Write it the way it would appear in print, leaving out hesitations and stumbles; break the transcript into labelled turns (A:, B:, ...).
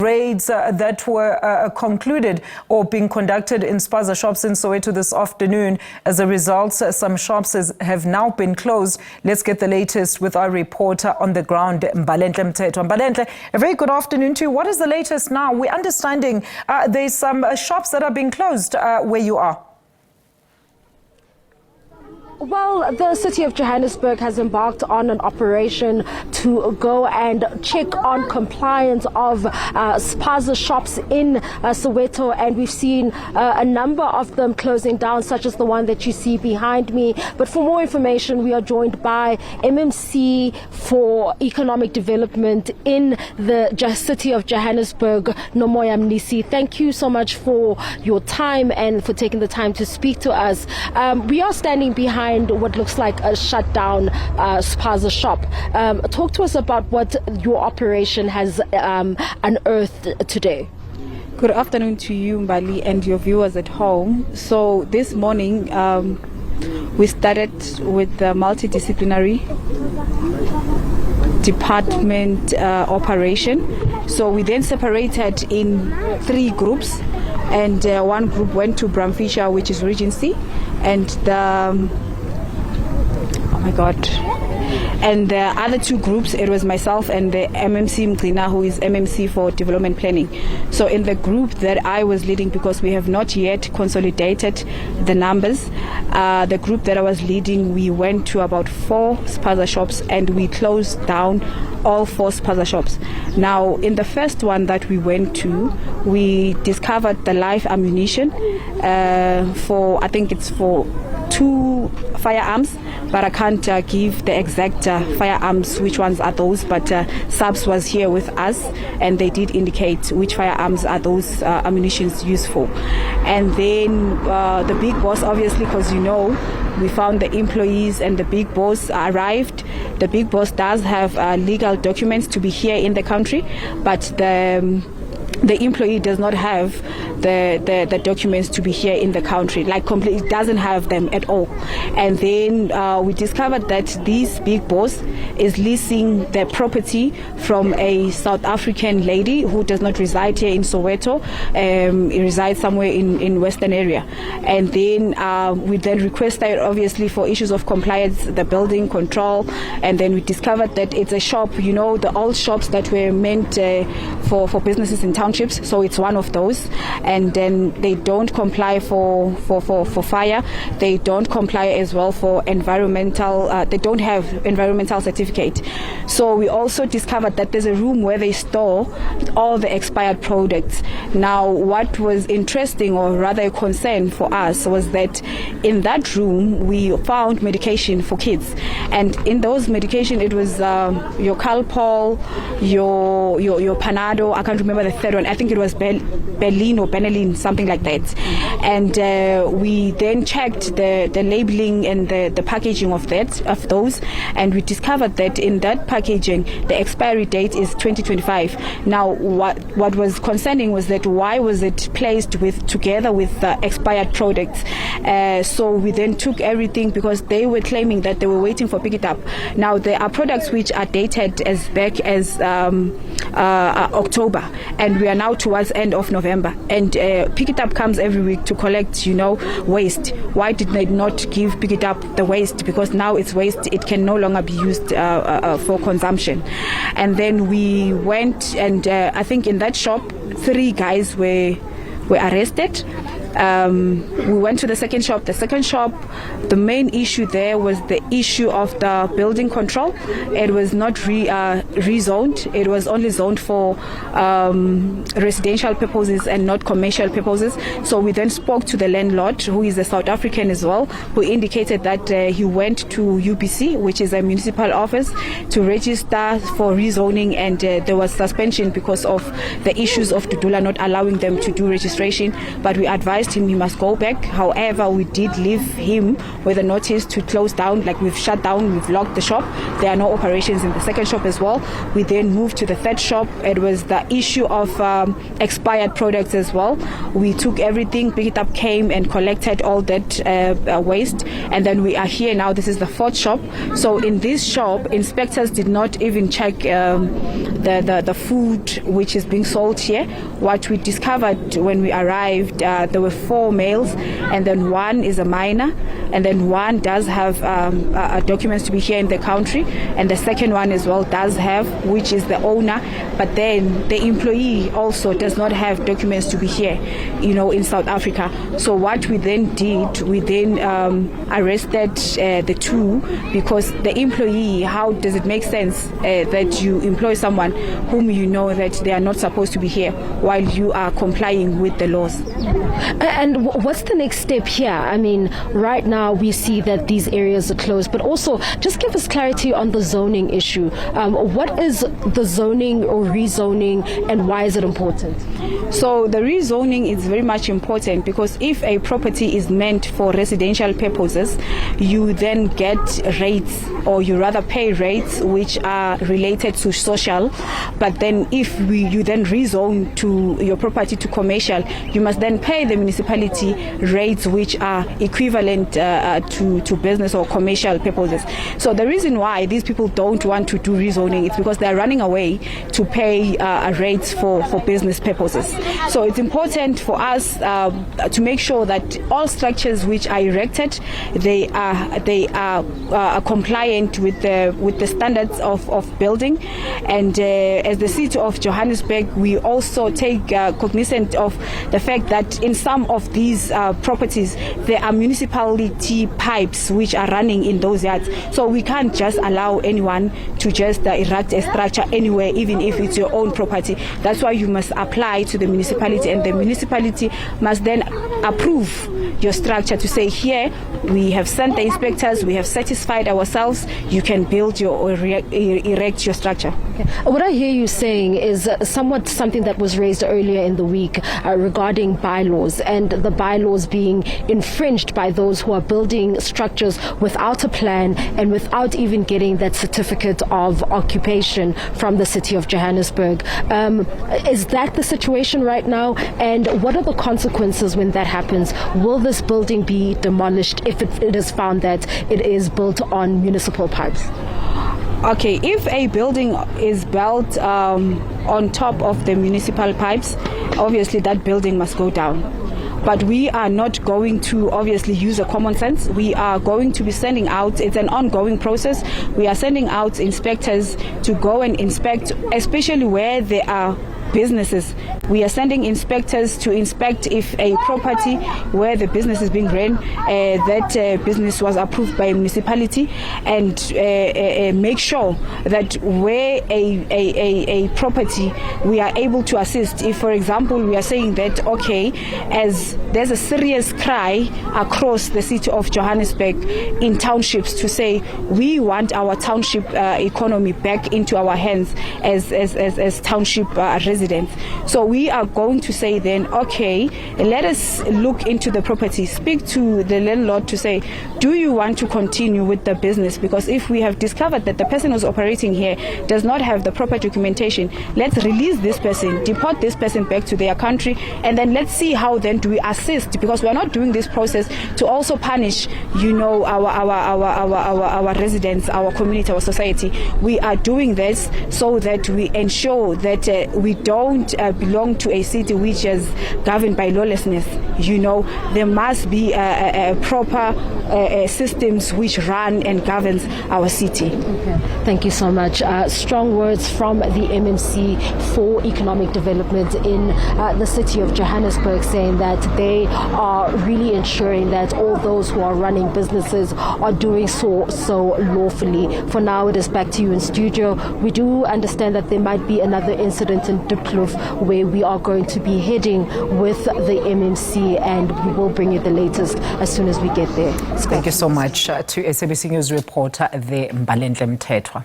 A: Raids that were concluded or being conducted in Spaza Shops in Soweto this afternoon. As a result, some shops have now been closed. Let's get the latest with our reporter on the ground, Mbalenhle Mthethwa. Mbalenhle, a very good afternoon to you. What is the latest now? We're understanding there's some shops that are being closed where you are.
B: Well, the city of Johannesburg has embarked on an operation to go and check on compliance of Spaza Shops in Soweto, and we've seen a number of them closing down, such as the one that you see behind me. But for more information, we are joined by MMC for Economic Development in the city of Johannesburg, Nomoya Mnisi. Thank you so much for your time and for taking the time to speak to us. We are standing behind what looks like a shutdown Spaza shop. Talk to us about what your operation has unearthed today.
C: Good afternoon to you, Mbali, and your viewers at home. So this morning we started with the multidisciplinary department operation. So we then separated in 3 groups, and one group went to Bramfisher, which is Regency, and and the other 2 groups, it was myself and the MMC Mgcina, who is MMC for Development Planning. So in the group that I was leading, because we have not yet consolidated the numbers, the group that I was leading, we went to about 4 Spaza Shops and we closed down all 4 Spaza Shops. Now, in the first one that we went to, we discovered the live ammunition for, I think it's for 2 firearms, but I can't give the exact firearms, which ones are those, but SABC was here with us and they did indicate which firearms are those ammunitions used for. And then the big boss, obviously, because you know, we found the employees and the big boss arrived. The big boss does have legal documents to be here in the country, but the employee does not have the documents to be here in the country, like completely doesn't have them at all. And then we discovered that this big boss is leasing the property from a South African lady who does not reside here in Soweto. He resides somewhere in Western area. And then we then requested, obviously, for issues of compliance, the building control, and then we discovered that it's a shop, you know, the old shops that were meant for businesses in townships. So it's one of those. And then they don't comply for fire. They don't comply as well for environmental. They don't have environmental certificate. So we also discovered that there's a room where they store all the expired products. Now, what was interesting, or rather a concern for us, was that in that room we found medication for kids, and in those medication it was your Calpol, your Panado. I can't remember the third one. I think it was Berlin or Benelin, something like that. And we then checked the labeling and the packaging of those, and we discovered that in that packaging the expiry date is 2025. Now, what was concerning was that why was it placed together with the expired products? So we then took everything, because they were claiming that they were waiting for pick it up. Now, there are products which are dated as back as October, and we are now towards end of November, and pick it up comes every week to collect, you know, waste. Why did they not give pick it up the waste? Because now it's waste, it can no longer be used for consumption. And then we went, and I think in that shop 3 guys were arrested. We went to the second shop. The second shop, the main issue there was the issue of the building control. It was not rezoned. It was only zoned for residential purposes and not commercial purposes. So we then spoke to the landlord, who is a South African as well, who indicated that he went to UBC, which is a municipal office, to register for rezoning, and there was suspension because of the issues of Dudula not allowing them to do registration. But we advised advised him he must go back. However, we did leave him with a notice to close down, like we've shut down, we've locked the shop. There are no operations in the second shop as well. We then moved to the third shop. It was the issue of expired products as well. We took everything, picked it up, came and collected all that waste, and then we are here now. This is the fourth shop. So in this shop, inspectors did not even check the food which is being sold here. What we discovered when we arrived, there were 4 males, and then 1 is a minor, and then 1 does have documents to be here in the country, and the second one as well does have, which is the owner, but then the employee also does not have documents to be here, in South Africa. So what we then did, we then arrested the 2, because the employee, how does it make sense that you employ someone whom you know that they are not supposed to be here while you are complying with the laws?
B: And what's the next step here? I mean, right now we see that these areas are closed, but also just give us clarity on the zoning issue. What is the zoning or rezoning, and why is it important?
C: So the rezoning is very much important, because if a property is meant for residential purposes, you then get rates, or you rather pay rates which are related to social. But then if you then rezone to your property to commercial, you must then pay the municipality rates which are equivalent to business or commercial purposes. So the reason why these people don't want to do rezoning is because they are running away to pay rates for business purposes. So it's important for us to make sure that all structures which are erected, they are compliant with the standards of building. And as the city of Johannesburg, we also take cognizant of the fact that in some of these properties there are municipality pipes which are running in those yards. So we can't just allow anyone to just erect a structure anywhere, even if it's your own property. That's why you must apply to the municipality, and the municipality must then approve your structure to say, here we have sent the inspectors, we have satisfied ourselves, you can build or erect your structure.
B: Okay. What I hear you saying is somewhat something that was raised earlier in the week regarding bylaws, and the bylaws being infringed by those who are building structures without a plan and without even getting that certificate of occupation from the city of Johannesburg. Is that the situation right now? And what are the consequences when that happens? Will this building be demolished if it is found that it is built on municipal pipes?
C: Okay, if a building is built on top of the municipal pipes, obviously that building must go down. But we are not going to obviously use a common sense. We are going to be sending out, it's an ongoing process, we are sending out inspectors to go and inspect, especially where there are businesses. We are sending inspectors to inspect if a property where the business is being run, that business was approved by a municipality, and make sure that where a property we are able to assist. If, for example, we are saying that, okay, as there's a serious cry across the city of Johannesburg in townships to say we want our township economy back into our hands as township residents. So we are going to say then, okay, let us look into the property, speak to the landlord to say, do you want to continue with the business? Because if we have discovered that the person who's operating here does not have the proper documentation, let's release this person, deport this person back to their country, and then let's see how then do we assist, because we are not doing this process to also punish, our residents, our community, our society. We are doing this so that we ensure that we don't belong to a city which is governed by lawlessness. There must be proper systems which run and governs our city.
B: Okay. Thank you so much. Strong words from the MMC for Economic Development in the city of Johannesburg, saying that they are really ensuring that all those who are running businesses are doing so lawfully. For now, it is back to you in studio. We do understand that there might be another incident in Diepkloof where we are going to be heading with the MMC, and we will bring you the latest as soon as we get there.
A: Thank you so much to SABC News reporter, Mbalenhle Mthethwa.